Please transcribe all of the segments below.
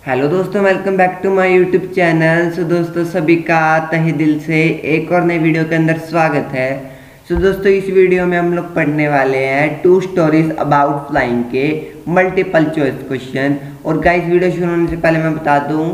Hello दोस्तों, welcome back to my YouTube channel. दोस्तों सभी का तहे दिल से एक और नई वीडियो के अंदर स्वागत है। दोस्तों इस वीडियो में हम लोग पढ़ने वाले हैं 2 स्टोरीज अबाउट फ्लाइंग के मल्टीपल चॉइस क्वेश्चन। और गाइस वीडियो शुरू होने से पहले मैं बता दूं,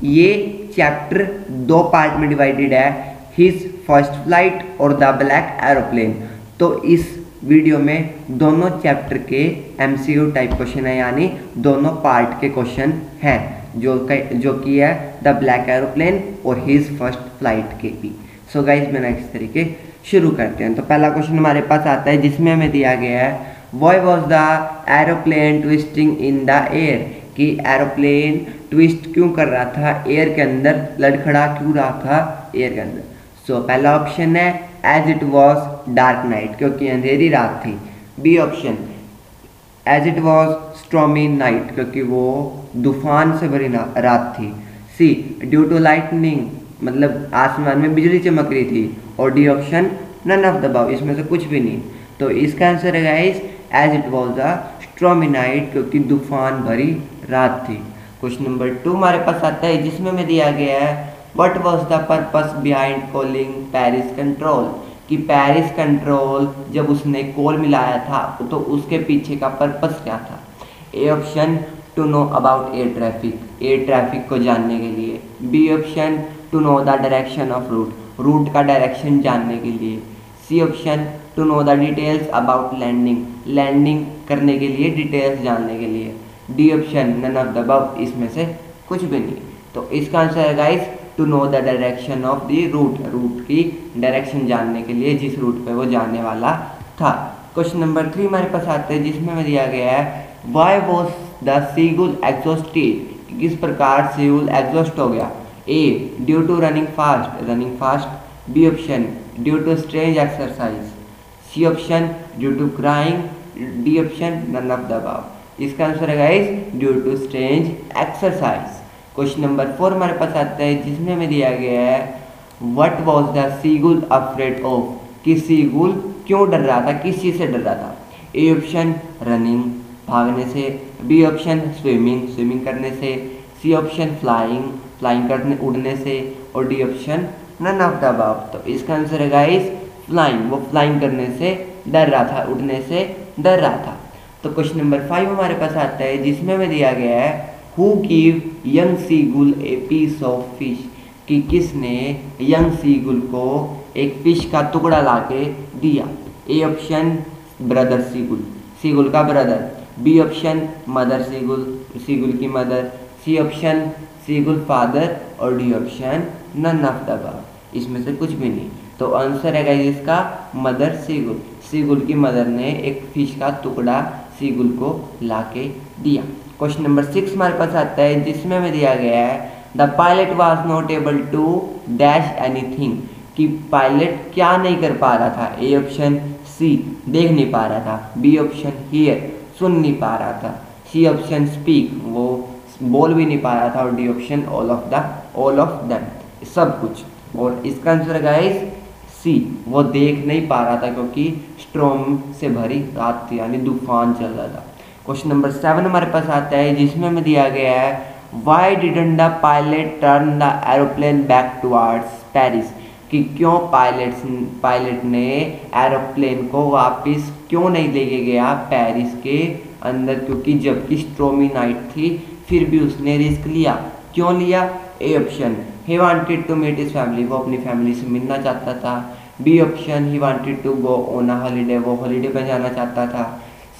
ये चैप्टर 2 पार्ट में डिवाइडेड है, हिज फर्स्ट फ्लाइट और द ब्लैक एरोप्लेन। तो इस वीडियो में दोनों चैप्टर के एमसीक्यू टाइप क्वेश्चन है, यानी दोनों पार्ट के क्वेश्चन हैं जो कि है द ब्लैक एरोप्लेन और हिज फर्स्ट फ्लाइट के भी। सो गाइज मैं नेक्स्ट तरीके शुरू करते हैं। तो पहला क्वेश्चन हमारे पास आता है जिसमें हमें दिया गया है why was the aeroplane twisting in the air, कि एरोप्लेन ट्विस्ट क्यों कर रहा था एयर के अंदर, लड़खड़ा क्यों रहा था एयर के अंदर। सो पहला ऑप्शन है as it was dark night, क्योंकि अंधेरी रात थी। B option as it was stormy night, क्योंकि वो तूफान से भरी रात थी। सी ड्यू टू लाइटनिंग, मतलब आसमान में बिजली चमक रही थी। और D option none of the above, इसमें से कुछ भी नहीं। तो इसका आंसर है guys as it was a stormy night, क्योंकि तूफान भरी रात थी। क्वेश्चन नंबर 2 हमारे पास आता है जिसमें हमें दिया गया है what was the purpose behind calling Paris control, कि पेरिस कंट्रोल जब उसने कॉल मिलाया था तो उसके पीछे का पर्पस क्या था। A option to know about air traffic, air traffic को जानने के लिए। B option to know the direction of route, route का डायरेक्शन जानने के लिए। C option to know the details about landing, landing करने के लिए डिटेल्स जानने के लिए। D option none of the above, इसमें से कुछ भी नहीं। तो इसका आंसर है guys to know the direction of the root, root की डायरेक्शन जानने के लिए, जिस रूट पे वो जाने वाला था। क्वेश्चन नंबर 3 हमारे पास आते हैं जिसमें हमें दिया गया है why was the seagull exhausted, किस प्रकार सीगुल एग्जॉस्ट हो गया। A due to running fast, running fast. B option due to strange exercise. C option due to crying. D option none of the above. इसका answer है guys due to strange exercise. Question number 4 हमारे पास आता है जिसमें हमें दिया गया है what was the seagull afraid of, कि सीगुल क्यों डर रहा था, किस चीज़ से डर रहा था। ए ऑप्शन रनिंग, भागने से। बी ऑप्शन स्विमिंग, स्विमिंग करने से। सी ऑप्शन फ्लाइंग, फ्लाइंग करने उड़ने से। और D option none of the above. तो इसका आंसर है गाइस फ्लाइंग, वो फ्लाइंग करने से डर रहा था, उड़ने से डर रहा था। तो क्वेश्चन नंबर 5 हमारे पास आता है जिसमें हमें दिया गया है who give young seagull a piece of fish, कि किसने यंग सीगुल को एक फिश का टुकड़ा लाके दिया। A option brother seagull, seagull का brother. B option mother seagull, seagull की mother. C option seagull father. और D option none of the above, इसमें से कुछ भी नहीं। तो आंसर है गाइस इसका मदर सीगुल, सीगुल की मदर ने एक फिश का टुकड़ा सीगुल को लाके दिया। क्वेश्चन नंबर 6 हमारे पास आता है जिसमें हमें दिया गया है the pilot was not able to dash anything, कि पायलट क्या नहीं कर पा रहा था। ए ऑप्शन सी देख नहीं पा रहा था। बी ऑप्शन हियर सुन नहीं पा रहा था। सी ऑप्शन स्पीक वो बोल भी नहीं पा रहा था। और D option all of them सब कुछ। और इसका आंसर गाइस सी वो देख नहीं पा रहा था क्योंकि स्टॉर्म से भरी रात थी, यानी तूफान चल रहा था। क्वेश्चन नंबर 7 हमारे पास आता है जिसमें हमें दिया गया है Y didn't the pilot turn the aeroplane back towards Paris, कि क्यों पायलट ने एरोप्लेन को वापस क्यों नहीं लेके गया पेरिस के अंदर, क्योंकि जबकि स्टॉर्मी नाइट थी फिर भी उसने रिस्क लिया। क्यों लिया। A option he wanted to meet his family, वो अपनी फैमिली से मिलना चाहता था। B option he wanted to go on a holiday, वो हॉलीडे पर जाना चाहता था।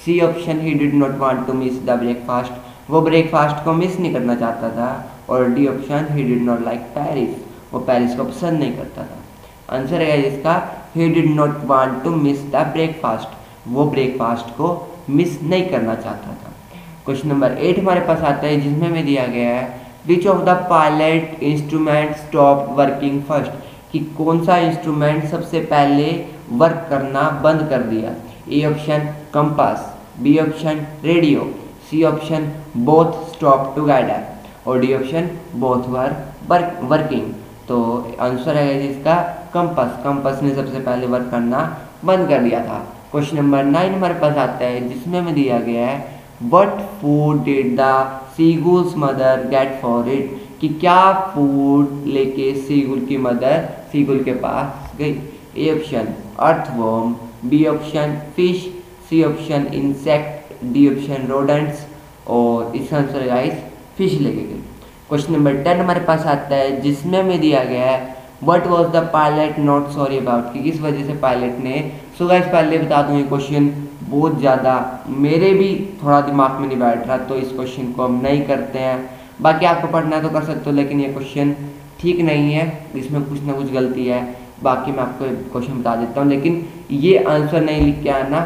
C option he did not want to miss the breakfast, वो ब्रेकफास्ट को मिस नहीं करना चाहता था। और D option he did not like Paris, वो पेरिस को पसंद नहीं करता था। आंसर है इसका ही did not want to miss the breakfast, वो ब्रेकफास्ट को मिस नहीं करना चाहता था। क्वेश्चन नंबर 8 हमारे पास आता है जिसमें हमें दिया गया है which of the pilot instrument stop working first, कि कौन सा इंस्ट्रूमेंट सबसे पहले वर्क करना बंद कर दिया। A option compass. B option radio. C option both stop together. और D option both were working. तो आंसर है इसका कंपास, कंपास ने सबसे पहले वर्क करना बंद कर दिया था। क्वेश्चन नंबर 9 हमारे पास आता है जिसमें हमें दिया गया है what food did the seagull's mother get for it, कि क्या फूड लेके सीगुल की मदर सीगुल के पास गई। A option earthworm, B option fish, C option insect, D option rodents, और इसका आंसर गाइस फिश लेके गई। क्वेश्चन नंबर 10 हमारे पास आता है जिसमें हमें दिया गया है what was the pilot not sorry about, कि किस वजह से पायलट ने। सो गाइस पहले बता दूं ये क्वेश्चन बहुत ज़्यादा मेरे भी थोड़ा दिमाग में नहीं बैठ रहा, तो इस क्वेश्चन को हम नहीं करते हैं। बाकी आपको पढ़ना है तो कर सकते हो, लेकिन ये क्वेश्चन ठीक नहीं है, इसमें कुछ ना कुछ गलती है। बाकी मैं आपको क्वेश्चन बता देता हूँ, लेकिन ये आंसर नहीं लिख के आना,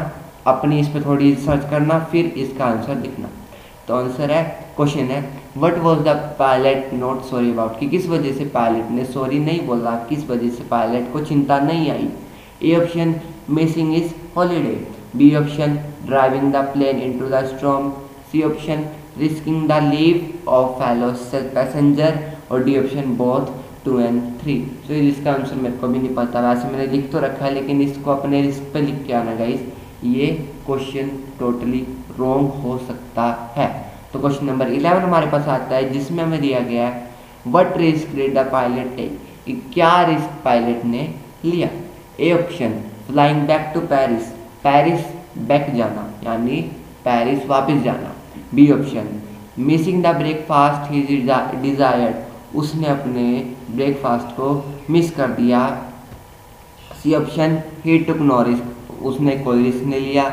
अपनी इस पर थोड़ी रिसर्च करना, फिर इसका आंसर लिखना। तो आंसर है, क्वेश्चन है what was the pilot not sorry about, कि किस वजह से पायलट ने सॉरी नहीं बोला, किस वजह से पायलट को चिंता नहीं आई। A option missing his holiday, B option driving the plane into the storm, C option risking the lives of fellow passenger, और डी ऑप्शन बोथ 2 and 3। तो इसका आंसर मेरे को भी नहीं पता, वैसे मैंने लिख तो रखा है, लेकिन इसको अपने रिस्क पे लिख के आना गाइस, ये क्वेश्चन टोटली रॉन्ग हो सकता है। तो क्वेश्चन नंबर 11 हमारे पास आता है जिसमें हमें दिया गया है what risk did the pilot take, क्या रिस्क पायलट ने लिया। A option flying back to Paris, Paris back जाना यानी पेरिस वापस जाना। B option missing the breakfast he desired, उसने अपने ब्रेकफास्ट को मिस कर दिया। C option he took no risk, उसने कोई रिस्क नहीं लिया।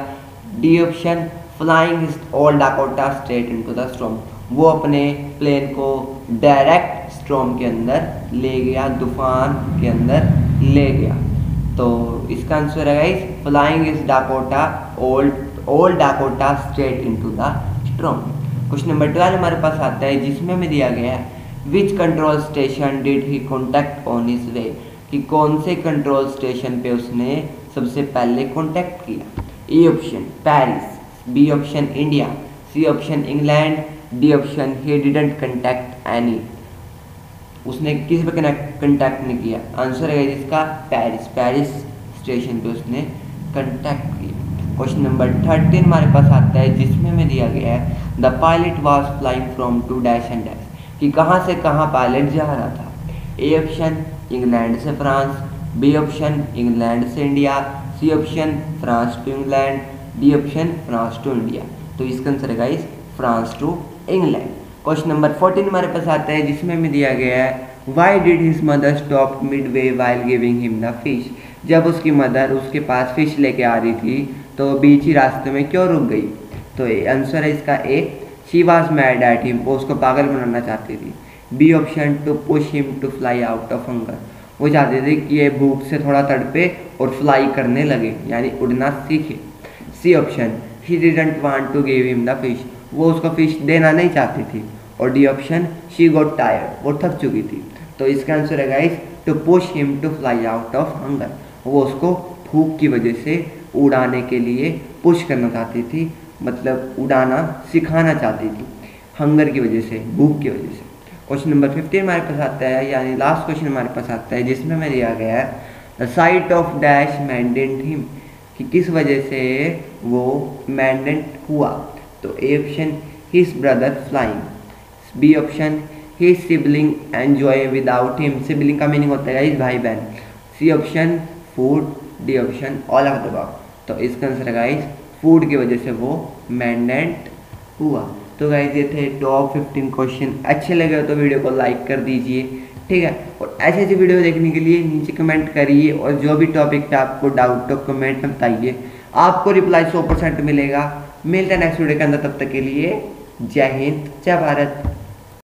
D option flying all Dakota straight into the storm, वो अपने प्लेन को डायरेक्ट स्टॉर्म के अंदर ले गया, तूफान के अंदर ले गया। तो इसका आंसर है guys flying is Dakota all Dakota straight into the storm. Question number 12 हमारे पास आता है जिसमें हमें दिया गया है which control station did he contact on his way, कि कौन से कंट्रोल स्टेशन पे उसने सबसे पहले कॉन्टैक्ट किया। A option Paris, B option India, C option England, D option he didn't contact any, उसने किसी पे कॉन्टैक्ट नहीं किया। आंसर है इसका पेरिस, पेरिस स्टेशन पे उसने कॉन्टैक्ट किया। क्वेश्चन नंबर 13 हमारे पास आता है जिसमें हमें दिया गया है the pilot was flying from to dash and dash, कि कहाँ से कहाँ पायलट जा रहा था। ए ऑप्शन इंग्लैंड से फ्रांस, बी ऑप्शन इंग्लैंड से India, C option France to England, D option France to India. तो इसका आंसर है guys France to England. Question number 14 हमारे पास आता है जिसमें हमें दिया गया है why did his mother stop mid way while giving him the fish, जब उसकी मदर उसके पास फिश लेके आ रही थी तो बीच ही रास्ते में क्यों रुक गई। तो आंसर है इसका A she was mad at him, वो उसको पागल बनाना चाहती थी। B option to push him to fly out of hunger, वो चाहते थे कि ये भूख से थोड़ा तड़पे और फ्लाई करने लगे यानी उड़ना सीखे। C option he didn't want to give him the fish, वो उसको फिश देना नहीं चाहती थी। और D option she got tired, वो थक चुकी थी। तो इसका आंसर है guys to push him to fly out of hunger, वो उसको भूख की वजह से उड़ाने के लिए पुश करना चाहती थी, मतलब उड़ाना सिखाना चाहती थी, हंगर की वजह से, भूख की वजह से। क्वेश्चन नंबर 15 हमारे पास आता है, यानी लास्ट क्वेश्चन हमारे पास आता है जिसमें हमें दिया गया है the sight of dash maddened him, कि किस वजह से वो मैंडेंट हुआ। तो A option his brother flying, B option his sibling enjoy without him, sibling का मीनिंग होता है भाई बहन। C option food, D option all of the above. तो इसका आंसर है गाइस फूड की वजह से वो मैंडेंट हुआ। तो गाइस ये थे टॉप 15 क्वेश्चन। अच्छे लगे तो वीडियो को लाइक कर दीजिए, ठीक है। और ऐसे ऐसे वीडियो देखने के लिए नीचे कमेंट करिए, और जो भी टॉपिक पे आपको डाउट तो कमेंट में बताइए, आपको रिप्लाई 100% मिलेगा। मिलते हैं नेक्स्ट वीडियो के अंदर, तब तक के लिए जय हिंद जय भारत।